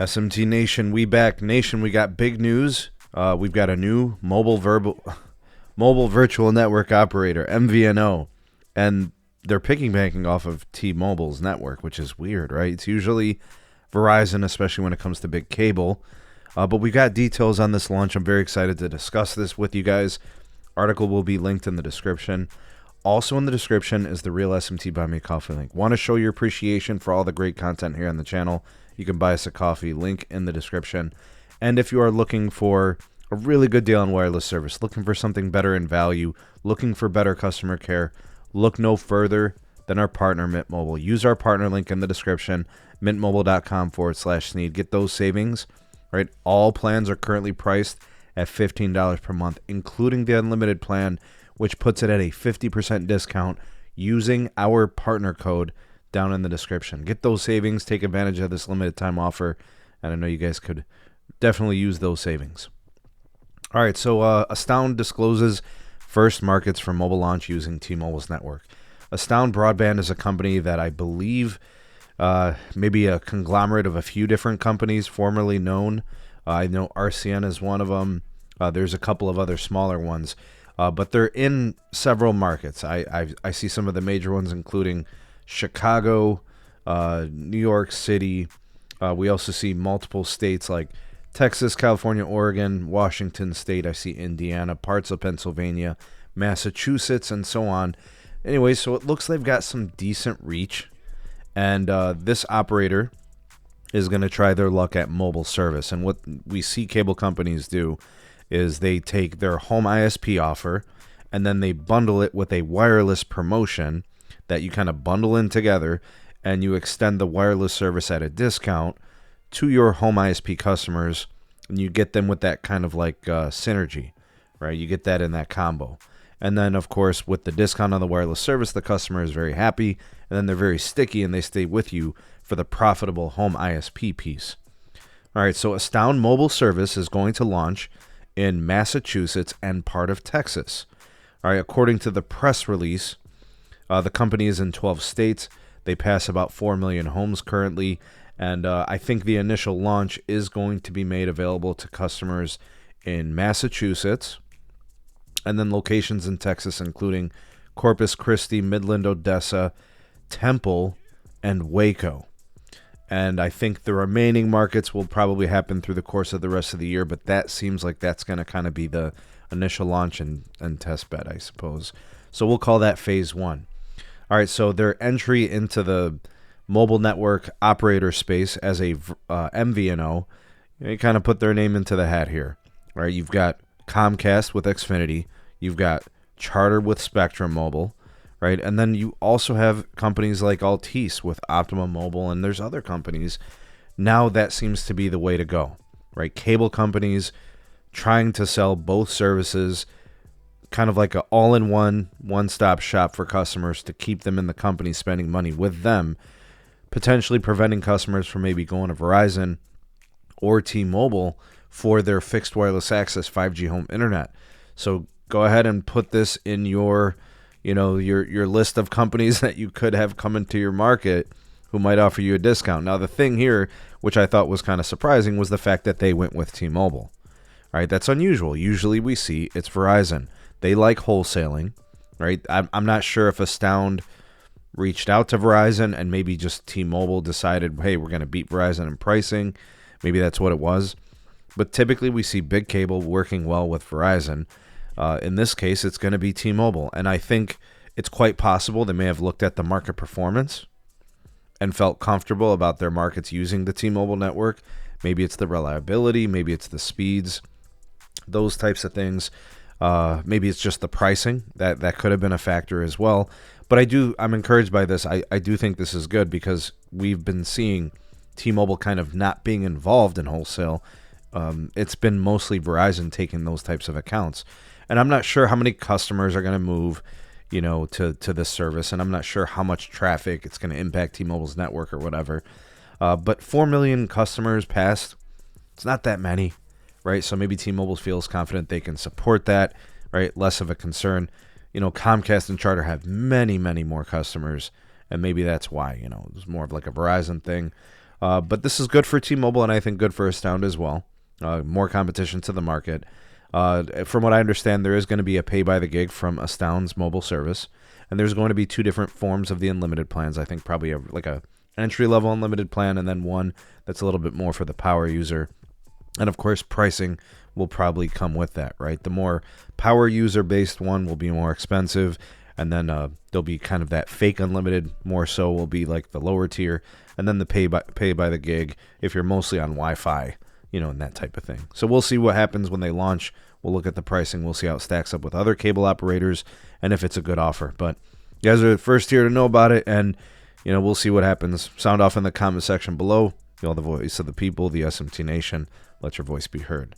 SMT Nation, we back. Nation, we got big news. We've got a new mobile virtual network operator, MVNO, and they're piggybacking off of T-Mobile's network, which is weird, right? It's usually Verizon, especially when it comes to big cable. But we got details on this launch. I'm very excited to discuss this with you guys. Article will be linked in the description. Also in the description is the Real SMT Buy Me a Coffee link. Want to show your appreciation for all the great content here on the channel? You can buy us a coffee, link in the description. And if you are looking for a really good deal on wireless service, looking for something better in value, looking for better customer care, look no further than our partner, Mint Mobile. Use our partner link in the description, mintmobile.com/sneed. Get those savings, right? All plans are currently priced at $15 per month, including the unlimited plan, which puts it at a 50% discount using our partner code down in the description. Get those savings, take advantage of this limited time offer, and I know you guys could definitely use those savings. All right, so Astound discloses first markets for mobile launch using T-Mobile's network. Astound Broadband is a company that I believe maybe a conglomerate of a few different companies formerly known. I know RCN is one of them. There's a couple of other smaller ones, but they're in several markets. I see some of the major ones, including Chicago, New York City. We also see multiple states like Texas, California, Oregon, Washington State. I see Indiana, parts of Pennsylvania, Massachusetts, and so on. Anyway, so it looks they've got some decent reach. And this operator is going to try their luck at mobile service. And what we see cable companies do is they take their home ISP offer and then they bundle it with a wireless promotion that you kind of bundle in together, and you extend the wireless service at a discount to your home ISP customers, and you get them with that kind of like synergy, right? You get that in that combo. And then, of course, with the discount on the wireless service, the customer is very happy, and then they're very sticky, and they stay with you for the profitable home ISP piece. All right, so Astound Mobile Service is going to launch in Massachusetts and part of Texas. All right, according to the press release, the company is in 12 states. They pass about 4 million homes currently, and I think the initial launch is going to be made available to customers in Massachusetts, and then locations in Texas, including Corpus Christi, Midland, Odessa, Temple, and Waco. And I think the remaining markets will probably happen through the course of the rest of the year, but that seems like that's going to kind of be the initial launch and test bed, I suppose. So we'll call that phase one. All right, so their entry into the mobile network operator space as a MVNO, they kind of put their name into the hat here. All right, you've got Comcast with Xfinity, you've got Charter with Spectrum Mobile, right? And then you also have companies like Altice with Optimum Mobile, and there's other companies. Now that seems to be the way to go, right? Cable companies trying to sell both services, kind of like an all-in-one, one-stop shop for customers to keep them in the company spending money with them, potentially preventing customers from maybe going to Verizon or T-Mobile for their fixed wireless access 5G home internet. So go ahead and put this in your list of companies that you could have come into your market who might offer you a discount. Now, the thing here, which I thought was kind of surprising, was the fact that they went with T-Mobile. All right, that's unusual. Usually we see it's Verizon. They like wholesaling, right? I'm not sure if Astound reached out to Verizon and maybe just T-Mobile decided, hey, we're going to beat Verizon in pricing. Maybe that's what it was. But typically we see big cable working well with Verizon. In this case, it's going to be T-Mobile. And I think it's quite possible they may have looked at the market performance and felt comfortable about their markets using the T-Mobile network. Maybe it's the reliability. Maybe it's the speeds. Those types of things. Maybe it's just the pricing. That could have been a factor as well. But I'm encouraged by this. I do think this is good because we've been seeing T-Mobile kind of not being involved in wholesale. It's been mostly Verizon taking those types of accounts. And I'm not sure how many customers are going to move, to this service. And I'm not sure how much traffic it's going to impact T-Mobile's network or whatever. But 4 million customers passed. It's not that many, right? So maybe T-Mobile feels confident they can support that, right? Less of a concern. Comcast and Charter have many, many more customers. And maybe that's why, it was more of like a Verizon thing. But this is good for T-Mobile, and I think good for Astound as well. More competition to the market. From what I understand, there is going to be a pay by the gig from Astound's mobile service, and there's going to be two different forms of the unlimited plans. I think probably like a entry-level unlimited plan, and then one that's a little bit more for the power user. And of course, pricing will probably come with that, right? The more power user-based one will be more expensive, and then there'll be kind of that fake unlimited, more so will be like the lower tier, and then the pay by the gig if you're mostly on Wi-Fi, and that type of thing. So we'll see what happens when they launch. We'll look at the pricing. We'll see how it stacks up with other cable operators, and if it's a good offer. But you guys are the first here to know about it, and we'll see what happens. Sound off in the comment section below. The voice of the people, the SMT Nation. Let your voice be heard.